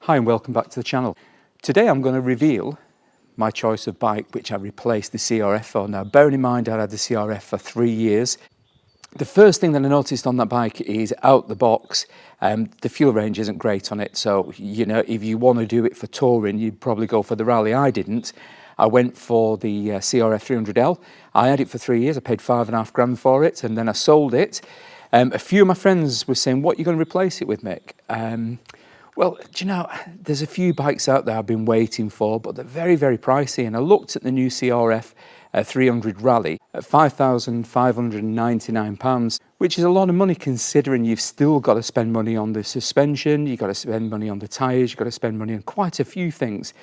Hi and welcome back to the channel. Today I'm going to reveal my choice of bike which I replaced the CRF for. Now bearing in mind I had the CRF for 3 years. The first thing that I noticed on that bike is out the box, the fuel range isn't great on it. So, you know, if you want to do it for touring, you'd probably go for the rally. I didn't. I went for the CRF300L. I had it for 3 years. I paid £5.5 grand for it and then I sold it. A few of my friends were saying, what are you going to replace it with, Mick? Well, do you know, there's a few bikes out there I've been waiting for, but they're very, very pricey. And I looked at the new CRF300 Rally at £5,599, which is a lot of money considering you've still got to spend money on the suspension, you've got to spend money on the tyres, you've got to spend money on quite a few things.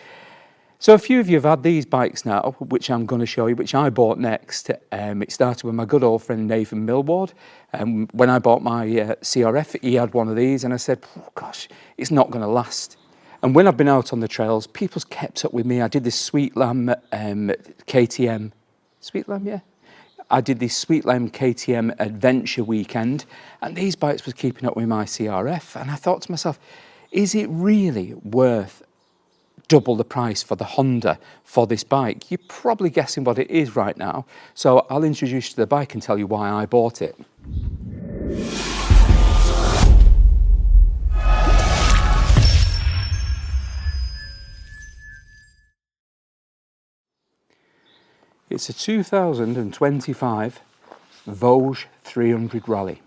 So a few of you have had these bikes now, which I'm going to show you, which I bought next. It started with my good old friend Nathan Millward. When I bought my CRF, he had one of these and I said, oh, gosh, it's not going to last. And when I've been out on the trails, people's kept up with me. I did this Sweet Lamb KTM, Sweet Lamb, yeah? I did this Sweet Lamb KTM adventure weekend and these bikes was keeping up with my CRF. And I thought to myself, is it really worth double the price for the Honda for this bike? You're probably guessing what it is right now. So I'll introduce you to the bike and tell you why I bought it. It's a 2025 Voge 300 Rally.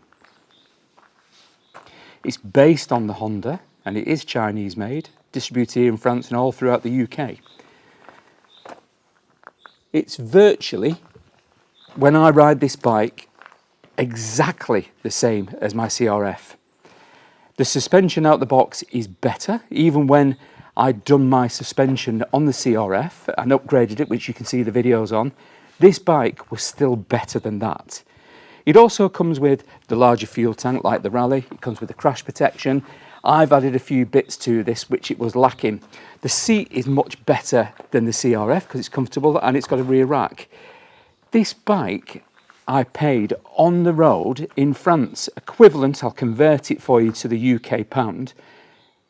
It's based on the Honda and it is Chinese made, distributed here in France and all throughout the UK. It's virtually, when I ride this bike, exactly the same as my CRF. The suspension out the box is better. Even when I'd done my suspension on the CRF and upgraded it, which you can see the videos on, this bike was still better than that. It also comes with the larger fuel tank like the Rally. It comes with the crash protection. I've added a few bits to this which it was lacking. The seat is much better than the CRF because it's comfortable and it's got a rear rack. This bike I paid on the road in France, equivalent, I'll convert it for you to the UK pound,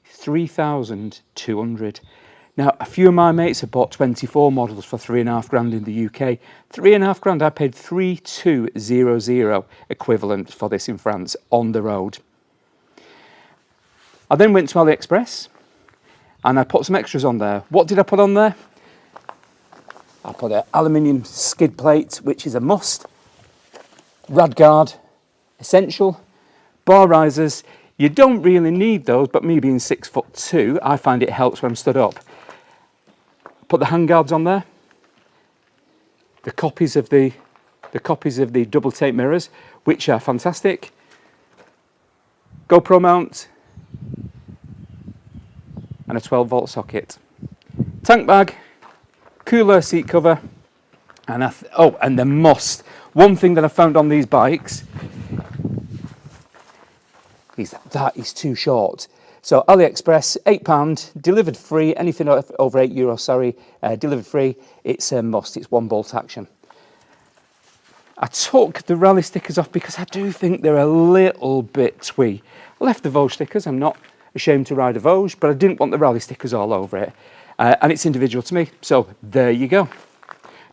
3,200. Now, a few of my mates have bought 24 models for £3.5 grand in the UK. £3.5 grand, I paid 3,200 equivalent for this in France on the road. I then went to AliExpress and I put some extras on there. What did I put on there? I put an aluminium skid plate, which is a must. Rad guard, essential. Bar risers, you don't really need those, but me being 6'2", I find it helps when I'm stood up. Put the handguards on there. The copies of the double tape mirrors, which are fantastic. GoPro mount. And a 12-volt socket. Tank bag, cooler seat cover, and and the must. One thing that I found on these bikes is that is too short. So AliExpress, £8, delivered free. Anything over €8, sorry, delivered free. It's a must. It's one bolt action. I took the Rally stickers off because I do think they're a little bit twee. I left the Voge stickers. I'm not ashamed to ride a Voge, but I didn't want the Rally stickers all over it. And it's individual to me. So there you go.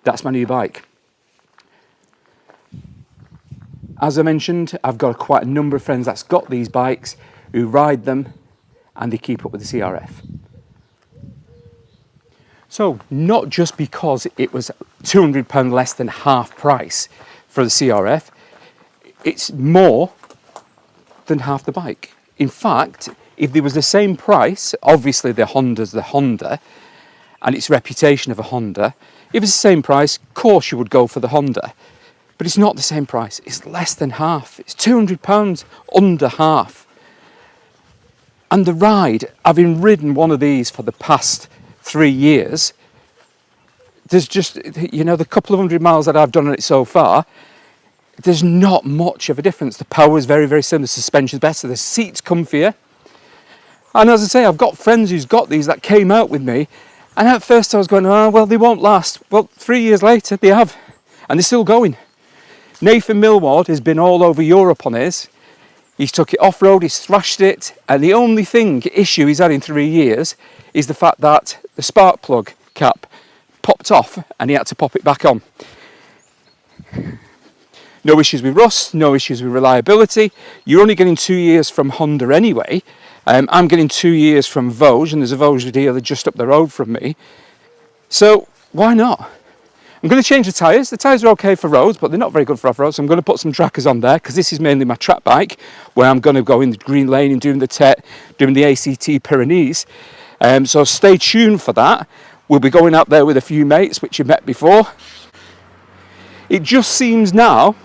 That's my new bike. As I mentioned, I've got quite a number of friends that's got these bikes who ride them and they keep up with the CRF. So not just because it was £200 less than half price for the CRF, it's more than half the bike. In fact, if there was the same price, obviously the Honda's the Honda and its reputation of a Honda, if it's the same price, of course you would go for the Honda. But it's not the same price, it's less than half. It's £200 under half. And the ride, having ridden one of these for the past 3 years, there's just, you know, the couple of 100 miles that I've done on it so far, there's not much of a difference. The power is very, very similar, the suspension's better, the seat's comfier. And as I say, I've got friends who's got these that came out with me, and at first I was going, oh, well, they won't last. Well, 3 years later, they have, and they're still going. Nathan Millward has been all over Europe on his. He's took it off-road, he's thrashed it, and the only issue he's had in 3 years is the fact that the spark plug cap popped off and he had to pop it back on. No issues with rust, no issues with reliability. You're only getting 2 years from Honda anyway. I'm getting 2 years from Voge, and there's a Voge dealer just up the road from me. So why not? I'm going to change the tyres. The tyres are okay for roads, but they're not very good for off-road, so I'm going to put some trackers on there, because this is mainly my track bike, where I'm going to go in the Green Lane and doing the TET, doing the ACT Pyrenees. So stay tuned for that. We'll be going out there with a few mates, which you've met before. It just seems now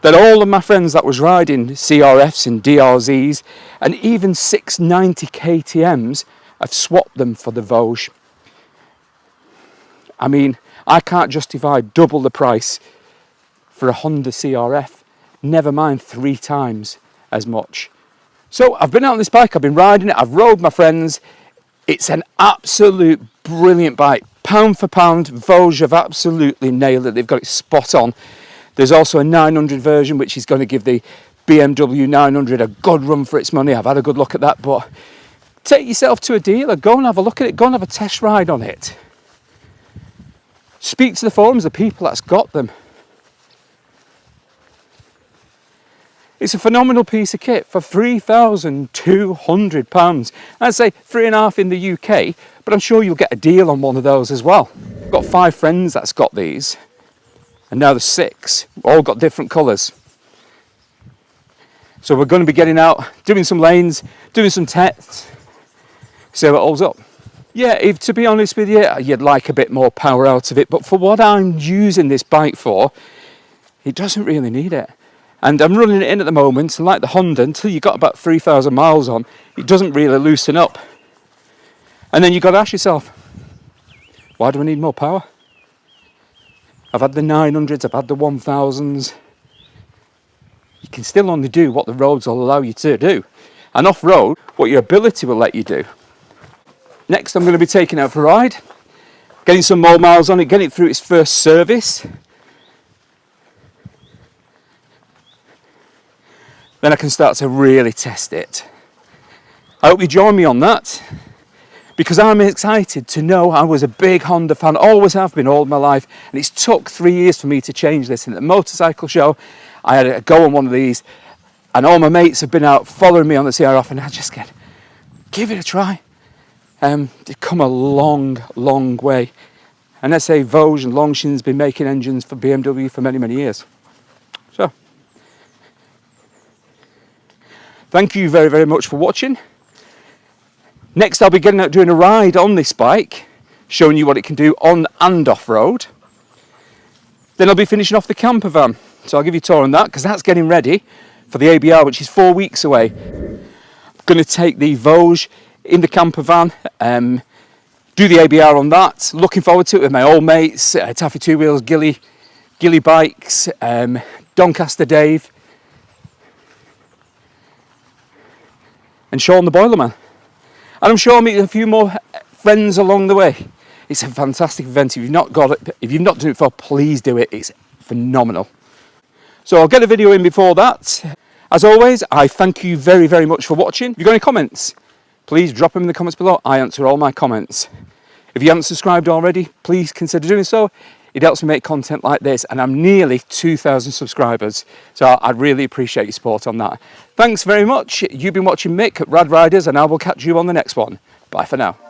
that all of my friends that was riding CRFs and DRZs and even 690 KTMs have swapped them for the Voge. I mean, I can't justify double the price for a Honda CRF, never mind 3 times as much. So I've been out on this bike, I've been riding it, I've rode my friends. It's an absolute brilliant bike. Pound for pound, Voge have absolutely nailed it. They've got it spot on. There's also a 900 version, which is going to give the BMW 900 a good run for its money. I've had a good look at that, but take yourself to a dealer, go and have a look at it, go and have a test ride on it. Speak to the forums, the people that's got them. It's a phenomenal piece of kit for £3,200. I'd say 3.5 in the UK, but I'm sure you'll get a deal on one of those as well. I've got 5 friends that's got these, and now there's 6, all got different colours. So we're going to be getting out, doing some lanes, doing some tests, see how it holds up. Yeah, to be honest with you, you'd like a bit more power out of it, but for what I'm using this bike for, it doesn't really need it. And I'm running it in at the moment, and like the Honda, until you got about 3,000 miles on, it doesn't really loosen up. And then you've got to ask yourself, why do I need more power? I've had the 900s, I've had the 1000s. You can still only do what the roads will allow you to do. And off-road, what your ability will let you do. Next, I'm going to be taking it out for a ride, getting some more miles on it, getting it through its first service. Then I can start to really test it. I hope you join me on that, because I'm excited to know. I was a big Honda fan, always have been all my life, and it's took 3 years for me to change this. And at the motorcycle show, I had a go on one of these, and all my mates have been out following me on the CRF, and I just get, give it a try. They've come a long, long way. And I say Voge and Longshin's been making engines for BMW for many, many years. So, thank you very, very much for watching. Next, I'll be getting out doing a ride on this bike, showing you what it can do on and off-road. Then I'll be finishing off the camper van. So I'll give you a tour on that, because that's getting ready for the ABR, which is 4 weeks away. I'm going to take the Voge in the camper van, do the ABR on that. Looking forward to it with my old mates, Taffy Two Wheels, Gilly Bikes, Doncaster Dave, and Sean the Boilerman. And I'm sure I'll meet a few more friends along the way. It's a fantastic event. If you've not got it, if you've not done it before, please do it. It's phenomenal. So I'll get a video in before that. As always, I thank you very, very much for watching. If you've got any comments, please drop them in the comments below. I answer all my comments. If you haven't subscribed already, please consider doing so. It helps me make content like this, and I'm nearly 2,000 subscribers. So I'd really appreciate your support on that. Thanks very much. You've been watching Mick at Rad Riders, and I will catch you on the next one. Bye for now.